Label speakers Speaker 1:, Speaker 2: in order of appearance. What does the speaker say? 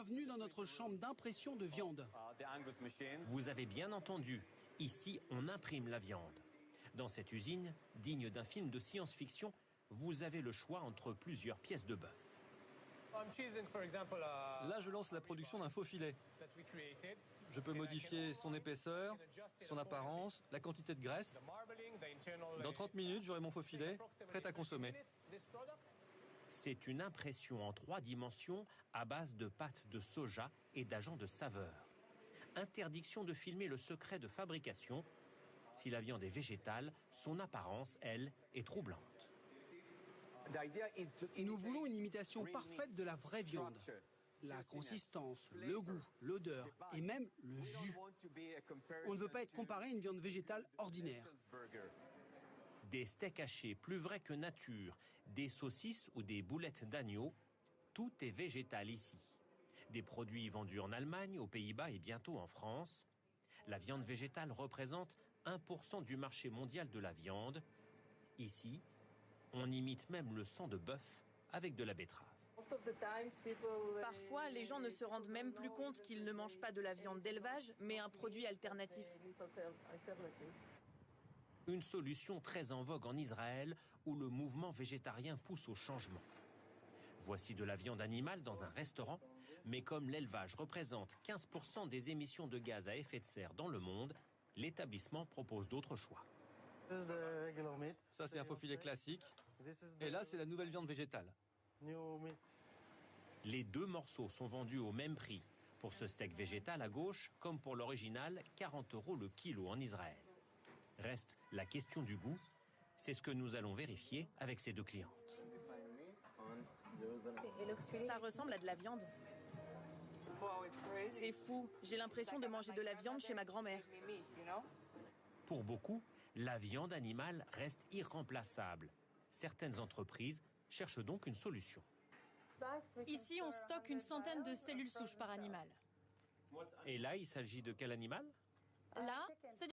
Speaker 1: Bienvenue dans notre chambre d'impression de viande.
Speaker 2: Vous avez bien entendu, ici on imprime la viande. Dans cette usine, digne d'un film de science-fiction, vous avez le choix entre plusieurs pièces de bœuf.
Speaker 3: Là, je lance la production d'un faux filet. Je peux modifier son épaisseur, son apparence, la quantité de graisse. Dans 30 minutes, j'aurai mon faux filet, prêt à consommer.
Speaker 2: C'est une impression en 3 dimensions à base de pâte de soja et d'agents de saveur. Interdiction de filmer le secret de fabrication. Si la viande est végétale, son apparence, elle, est troublante.
Speaker 1: Nous voulons une imitation parfaite de la vraie viande. La consistance, le goût, l'odeur et même le jus. On ne veut pas être comparé à une viande végétale ordinaire.
Speaker 2: Des steaks hachés plus vrais que nature, des saucisses ou des boulettes d'agneau, tout est végétal ici. Des produits vendus en Allemagne, aux Pays-Bas et bientôt en France. La viande végétale représente 1% du marché mondial de la viande. Ici, on imite même le sang de bœuf avec de la betterave.
Speaker 4: Parfois, les gens ne se rendent même plus compte qu'ils ne mangent pas de la viande d'élevage, mais un produit alternatif.
Speaker 2: Une solution très en vogue en Israël, où le mouvement végétarien pousse au changement. Voici de la viande animale dans un restaurant, mais comme l'élevage représente 15% des émissions de gaz à effet de serre dans le monde, l'établissement propose d'autres choix.
Speaker 3: Ça, c'est un faux filet classique. Et là, c'est la nouvelle viande végétale.
Speaker 2: Les 2 morceaux sont vendus au même prix. Pour ce steak végétal à gauche, comme pour l'original, 40 € le kilo en Israël. Reste la question du goût. C'est ce que nous allons vérifier avec ces 2 clientes.
Speaker 4: Ça ressemble à de la viande. C'est fou. J'ai l'impression de manger de la viande chez ma grand-mère.
Speaker 2: Pour beaucoup, la viande animale reste irremplaçable. Certaines entreprises cherchent donc une solution.
Speaker 5: Ici, on stocke une centaine de cellules souches par animal.
Speaker 2: Et là, il s'agit de quel animal?
Speaker 5: Là, c'est